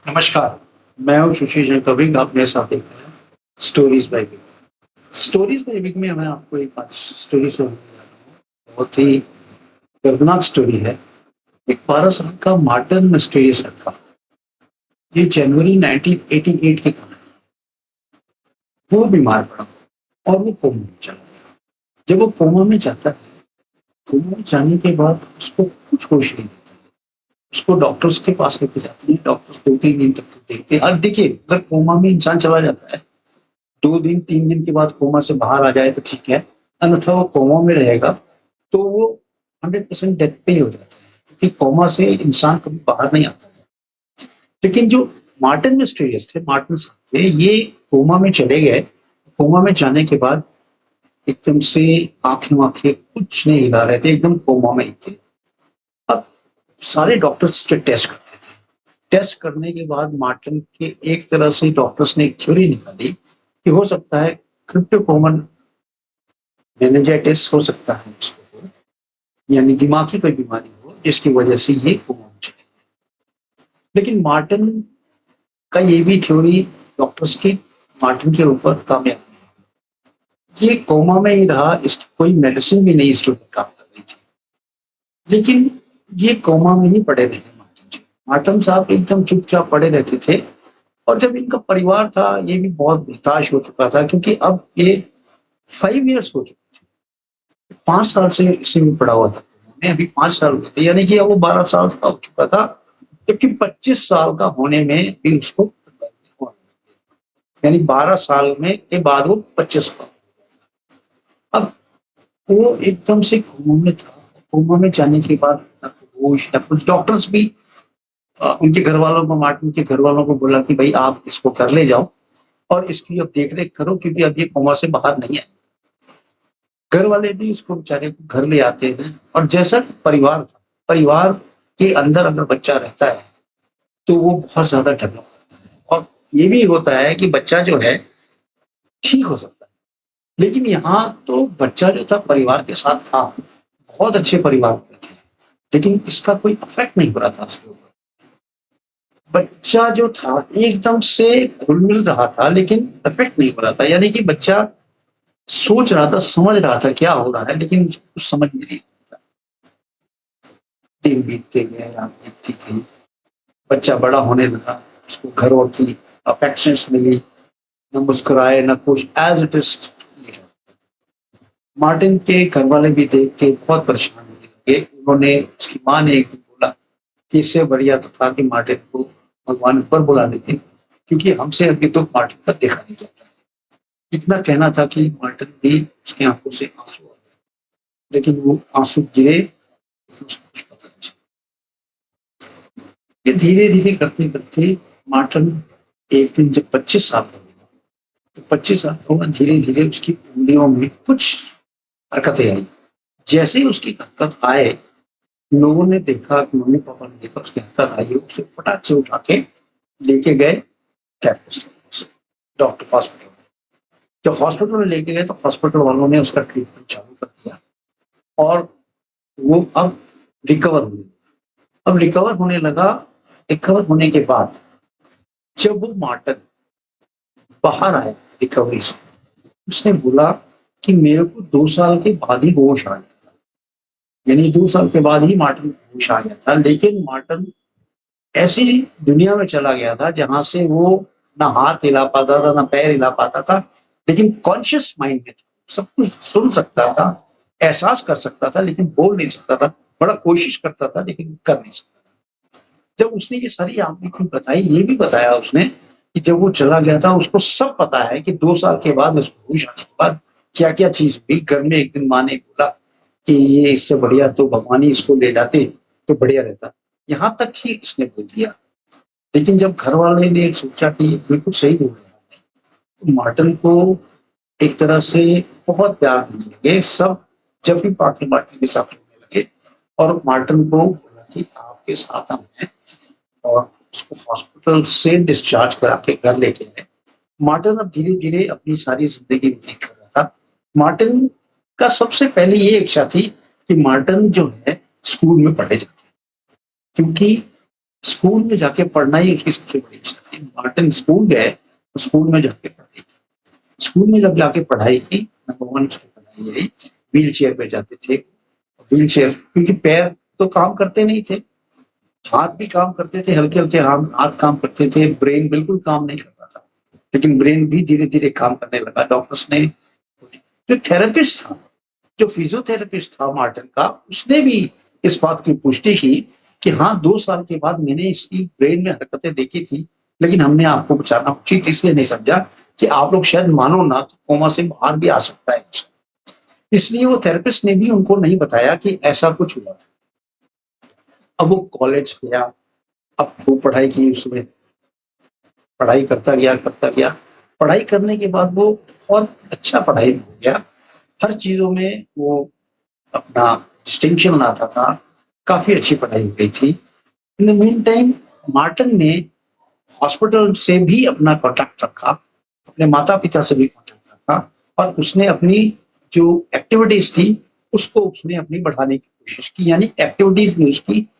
नमस्कार, मैं हूँ सुशील कविग, आप मेरे साथ देख रहे हैं stories by Vik. Stories by Vik में मैं आपको एक आज स्टोरी सुनाने जा रहा हूँ। बहुत ही दर्दनाक स्टोरी है। एक 12 साल का मार्टिन मिस्टीरियस लड़का, ये जनवरी 1988 की कहानी है। वो बीमार पड़ा और वो कोमा में चला गया। जब वो कोमा में जाता है, कोमा में जाने के बाद उसको कुछ होश नहीं रहता। उसको डॉक्टर्स के पास लेके जाते हैं, डॉक्टर्स 2-3 दिन तक तो देखते हैं। अब देखिए, अगर कोमा में इंसान चला जाता है 2 दिन 3 दिन के बाद कोमा से बाहर आ जाए तो ठीक है, अन्यथा वो कोमा में रहेगा तो वो 100% डेथ पे ही हो जाता है, क्योंकि कोमा से इंसान कभी बाहर नहीं आता है। लेकिन जो मार्टिन मिस्टीरियस थे, मार्टिन साहब थे, ये कोमा में चले गए। कोमा में जाने के बाद एकदम से आँखें-वाँखें कुछ नहीं हिला रहे थे, एकदम कोमा में ही थे। अब सारे डॉक्टर्स इसके टेस्ट करते थे। टेस्ट करने के बाद मार्टिन के एक तरह से डॉक्टर्स ने एक थ्योरी निकाली कि हो सकता है क्रिप्टोकोमन मेनिंजाइटिस हो सकता है उसको, यानी दिमागी कोई बीमारी हो जिसकी वजह से ये कोमा में चले गए। लेकिन मार्टिन का ये भी थ्योरी डॉक्टर्स की मार्टिन के ऊपर कामयाब नहीं। ये कोमा में ही रहा, इसकी कोई मेडिसिन भी नहीं इसके ऊपर काम कर रही थी। लेकिन ये कोमा में ही पड़े रहे मार्टिन जी। मार्टिन साहब एकदम चुपचाप पड़े रहते थे और जब इनका परिवार था ये भी बहुत हताश हो चुका था, क्योंकि अब ये 5 इयर्स हो चुके थे। 5 साल से इसी में पड़ा हुआ था। मैं अभी 5 साल हुए थे, यानी कि अब वो 12 साल का हो चुका था, जबकि 25 साल का होने में भी उसको यानी 12 साल में के बाद वो 25 का। अब वो एकदम से कोमा में था। कोमा में जाने के बाद ना होश ना कुछ। डॉक्टर्स भी उनके घर वालों को, मार्टिन के घर वालों को बोला कि भाई आप इसको घर ले जाओ और इसकी अब देख रेख करो, क्योंकि अब ये कोमा से बाहर नहीं है। घर वाले भी उसको बेचारे को घर ले आते हैं और जैसा कि परिवार था, परिवार के अंदर अगर बच्चा रहता है तो वो बहुत ज्यादा डेवलप होता है और ये भी होता है कि बच्चा जो है ठीक हो सकता है। लेकिन यहाँ तो बच्चा जो था परिवार के साथ था, बहुत अच्छे परिवार में थे, लेकिन इसका कोई इफेक्ट नहीं हो रहा था उसके ऊपर। बच्चा जो था एकदम से घुल मिल रहा था लेकिन इफेक्ट नहीं हो रहा था, यानी कि बच्चा सोच रहा था, समझ रहा था क्या हो रहा है, लेकिन उसको कुछ समझ में नहीं आता। दिन बीतते गए, रात बीतती गई, बच्चा बड़ा होने लगा, उसको घरों की अफेक्शंस मिली, न मुस्कुराए न कुछ, एज इट इज। मार्टिन के घर वाले भी देख के बहुत परेशान होने लगे। उन्होंने, उसकी माँ ने एक दिन बोला कि इससे बढ़िया तो था कि मार्टिन को भगवान ऊपर बुला लेते, क्योंकि हमसे अभी तो मार्टिन का देखा नहीं जाता है। इतना कहना था कि मार्टिन भी, उसकी आंखों से आंसू आ गए, लेकिन वो आंसू गिरे लेकिन उसको कुछ पता नहीं चला। ये धीरे धीरे करते करते मार्टिन एक दिन जब 25 साल का हुआ, तो 25 साल का हुआ, धीरे धीरे उसकी उंगलियों में कुछ हरकतें आई। जैसे ही उसकी हरकत आए, लोगों ने देखा, मम्मी पापा ने देखा उसकी हरकत आई है, उसे फटाक से उठा के लेके गए कैंपस डॉक्टर हॉस्पिटल। जब हॉस्पिटल में लेके गए तो हॉस्पिटल वालों ने उसका ट्रीटमेंट चालू कर दिया और वो अब रिकवर हुए। अब रिकवर होने लगा। रिकवर होने के बाद जब वो मार्टिन बाहर आया रिकवरी से, उसने बोला कि मेरे को 2 साल के बाद ही होश आ गया था, यानी 2 साल के बाद ही मार्टिन को होश आ गया था। लेकिन मार्टिन ऐसी दुनिया में चला गया था जहां से वो ना हाथ हिला पाता था, ना पैर हिला पाता था, लेकिन कॉन्शियस माइंड में था। सब कुछ सुन सकता था, एहसास कर सकता था, लेकिन बोल नहीं सकता था। बड़ा कोशिश करता था लेकिन कर नहीं सकता। जब उसने ये सारी आपने चीज़ बताई, ये भी बताया उसने कि जब वो चला गया था उसको सब पता है कि 2 साल के बाद उसको होश आने के बाद क्या-क्या चीज़ हुई। घर में एक दिन माँ ने बोला कि ये इससे बढ़िया तो भगवान ही इसको ले जाते तो बढ़िया रहता। यहाँ तक ही उसने बोल दिया। लेकिन जब घर वाले ने सोचा कि ये बिल्कुल सही बोल रहा है, तो मार्टिन को एक तरह से बहुत प्यार देने लगे सब। जब भी पार्टी मार्टिन के साथ रहने लगे और मार्टिन को बोला कि आपके साथ हम हैं, और उसको हॉस्पिटल से डिस्चार्ज करा के घर लेके आए। मार्टिन अब धीरे-धीरे अपनी सारी ज़िंदगी व्यतीत कर रहा था। मार्टिन का सबसे पहले ये इच्छा थी कि मार्टिन जो है स्कूल में पढ़े जाके, क्योंकि स्कूल में जाके पढ़ना ही उसकी सबसे बड़ी इच्छा थी। मार्टिन स्कूल गए तो स्कूल में जाके पढ़ाई की। स्कूल में जब जाके पढ़ाई की, नंबर 1 उसकी पढ़ाई रही, व्हील चेयर पे जाते थे। व्हील चेयर क्योंकि पैर तो काम करते नहीं थे, हाथ भी काम करते थे, हल्के-हल्के हाथ काम करते थे, ब्रेन बिल्कुल काम नहीं करता था। लेकिन ब्रेन भी धीरे-धीरे काम करने लगा। डॉक्टर्स ने, जो थेरेपिस्ट था, जो फिजियोथेरेपिस्ट था मार्टिन का, उसने भी इस बात की पुष्टि की कि हाँ, 2 साल के बाद मैंने इसकी ब्रेन में हरकतें देखी थी, लेकिन हमने आपको बचाना उचित इसलिए नहीं समझा कि आप लोग शायद मानो ना, तो कोमा से बाहर भी आ सकता है। इसलिए वो थेरेपिस्ट ने भी उनको नहीं बताया कि ऐसा कुछ हुआ था। अब वो कॉलेज गया, अब खूब पढ़ाई की उसने, पढ़ाई करता गया, करता गया। पढ़ाई करने के बाद वो बहुत अच्छा पढ़ाई में हो गया। हर चीज़ों में वो अपना डिस्टिंक्शन लाता था, काफ़ी अच्छी पढ़ाई हो गई थी। In the mean time Martin ने हॉस्पिटल से भी अपना कॉन्टैक्ट रखा, अपने माता-पिता से भी कॉन्टैक्ट रखा और उसने अपनी जो एक्टिविटीज़ थी, उसको उसने अपनी बढ़ाने की कोशिश की, यानी एक्टिविटीज़ भी उसकी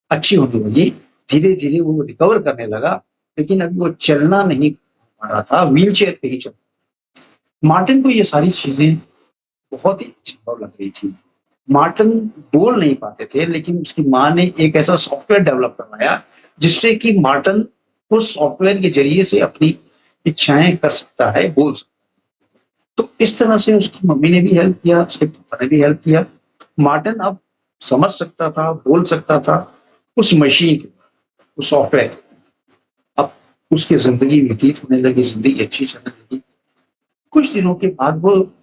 अच्छी होने लगी। धीरे-धीरे वो रिकवर करने लगा, लेकिन अभी वो चलना नहीं पा रहा था, व्हीलचेयर पे ही चलता। मार्टिन को ये सारी चीज़ें बहुत ही अचंभव लग रही थी। मार्टिन बोल नहीं पाते थे, लेकिन उसकी माँ ने एक ऐसा सॉफ्टवेयर डेवलप करवाया, जिससे कि मार्टिन उस सॉफ्टवेयर के ज़रिए से अपनी इच्छाएँ कर सकता है, बोल सकता है। तो इस तरह से उसकी मम्मी ने भी हेल्प किया, उसके पापा ने भी हेल्प किया। मार्टिन अब समझ सकता था, बोल सकता था उस मशीन के, उस सॉफ्टवेयर के। अब उसकी ज़िंदगी व्यतीत होने लगी, ज़िंदगी अच्छी चलने लगी। कुछ दिनों के बाद वो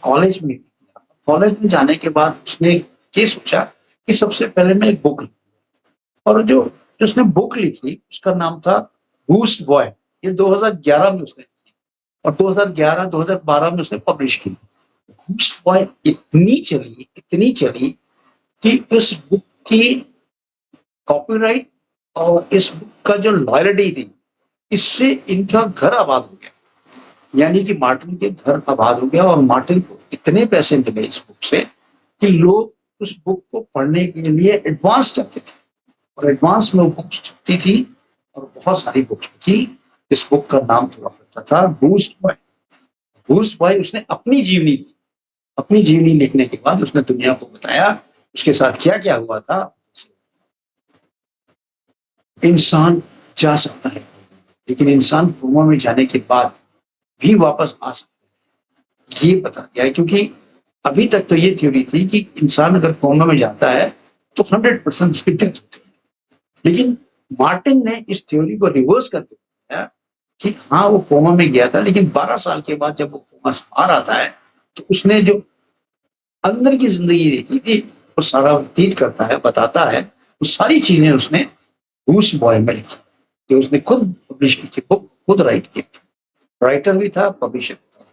कॉलेज में गया। कॉलेज में जाने के बाद उसने ये सोचा कि सबसे पहले मैं एक बुक लिखूँ और जो उसने बुक लिखी उसका नाम था बूस्ट बॉय। ये 2011 में उसने लिखी और 2011-2012 में उसने पब्लिश की। बूस्ट बॉय इतनी चली कि इस बुक की कॉपीराइट और इस बुक का जो लॉयल्टी थी, इससे इनका घर आबाद हो गया। यानी कि मार्टिन के घर आबाद हो गया और मार्टिन को इतने पैसे मिले इस बुक से कि लोग उस बुक को पढ़ने के लिए एडवांस चाहते थे और एडवांस में वो बुक्स छपती थी और बहुत सारी बुक्स थी। इस बुक का नाम हुआ करता था बूस्ट बॉय। बूस्ट बॉय उसने अपनी जीवनी लिखी। अपनी जीवनी लिखने के बाद उसने दुनिया को बताया उसके साथ क्या-क्या हुआ था। इंसान जा सकता है, लेकिन इंसान कोमा में जाने के बाद भी वापस आ सकता है, ये बता दिया है। क्योंकि अभी तक तो ये थ्योरी थी कि इंसान अगर कोमा में जाता है तो 100% उसकी डेथ होती है। लेकिन मार्टिन ने इस थ्योरी को रिवर्स करके बताया कि हाँ, वो कोमा में गया था, लेकिन 12 साल के बाद जब वो कोमा से बाहर आता है, तो उसने जो अंदर की ज़िंदगी देखी थी, वो सारा व्यतीत करता है, बताता है। वो सारी चीज़ें उसने बूस्ट बॉय में लिखी, जो उसने खुद पब्लिश की थी बुक, खुद राइट की थी। राइटर भी था, पब्लिशर भी था।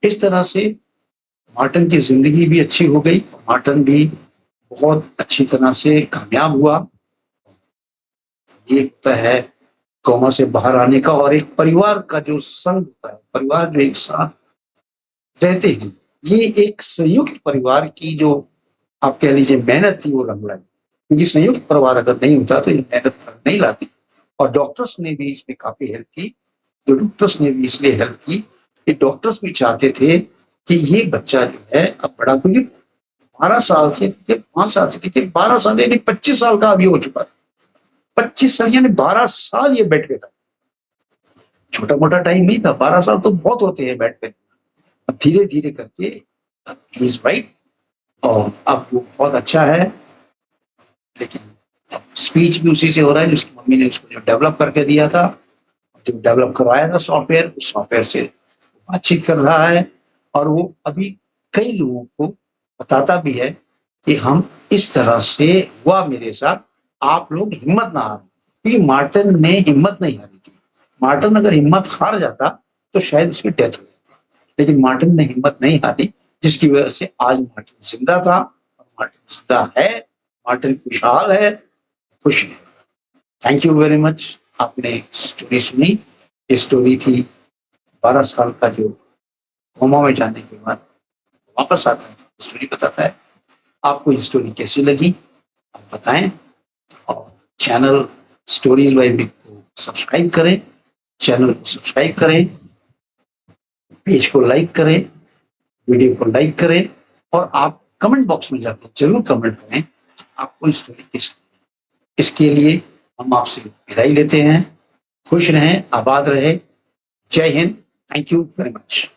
इस तरह से मार्टिन की ज़िंदगी भी अच्छी हो गई। मार्टिन भी बहुत अच्छी तरह से कामयाब हुआ। ये होता है कोमा से बाहर आने का और एक परिवार का जो संग होता है, परिवार जो एक साथ रहते हैं, ये एक संयुक्त परिवार की जो आप कह लीजिए मेहनत थी वो रंग लाई। क्योंकि संयुक्त परिवार अगर नहीं होता तो ये मेहनत रंग नहीं लाती। और डॉक्टर्स ने भी इसमें काफ़ी हेल्प की। जो डॉक्टर्स ने भी इसलिए हेल्प की कि डॉक्टर्स भी चाहते थे कि ये बच्चा जो है अब बड़ा, क्योंकि 12 साल से लेके 5 साल से लेके 12 साल यानी 25 साल का अब ये हो चुका था। 25 साल यानी 12 साल ये बेड पे था। छोटा-मोटा टाइम नहीं था, 12 साल तो बहुत होते हैं बेड पे। अब धीरे-धीरे करके ही इज़ राइट और अब वो बहुत अच्छा है। लेकिन अब स्पीच भी उसी से हो रहा है जिसकी मम्मी ने उसको जो डेवलप करके दिया था, जो डेवलप करवाया था सॉफ्टवेयर, उस सॉफ्टवेयर से बातचीत कर रहा है और वो अभी कई लोगों को बताता भी है कि हम इस तरह से हुआ मेरे साथ, आप लोग हिम्मत ना हारें। क्योंकि मार्टिन ने हिम्मत नहीं हारी थी। मार्टिन अगर हिम्मत हार जाता तो शायद उसकी डेथ हो जाती। लेकिन मार्टिन ने हिम्मत नहीं हारी, जिसकी वजह से आज मार्टिन जिंदा था और मार्टिन जिंदा है। मार्टिन खुशहाल है, खुश है। Thank you very much. आपने स्टोरी सुनी। ये स्टोरी थी 12 साल का जो कोमा में जाने के बाद वापस आता है, स्टोरी बताता है। आपको ये स्टोरी कैसी लगी आप बताएं और चैनल स्टोरीज बाय बिग को सब्सक्राइब करें, चैनल को सब्सक्राइब करें, पेज को लाइक करें, वीडियो को लाइक करें और आप कमेंट बॉक्स में जाकर जरूर कमेंट करें आपको स्टोरी कैसी। इसके लिए हम आपसे विदाई लेते हैं। खुश रहें, आबाद रहे। जय Hind. Thank you very much.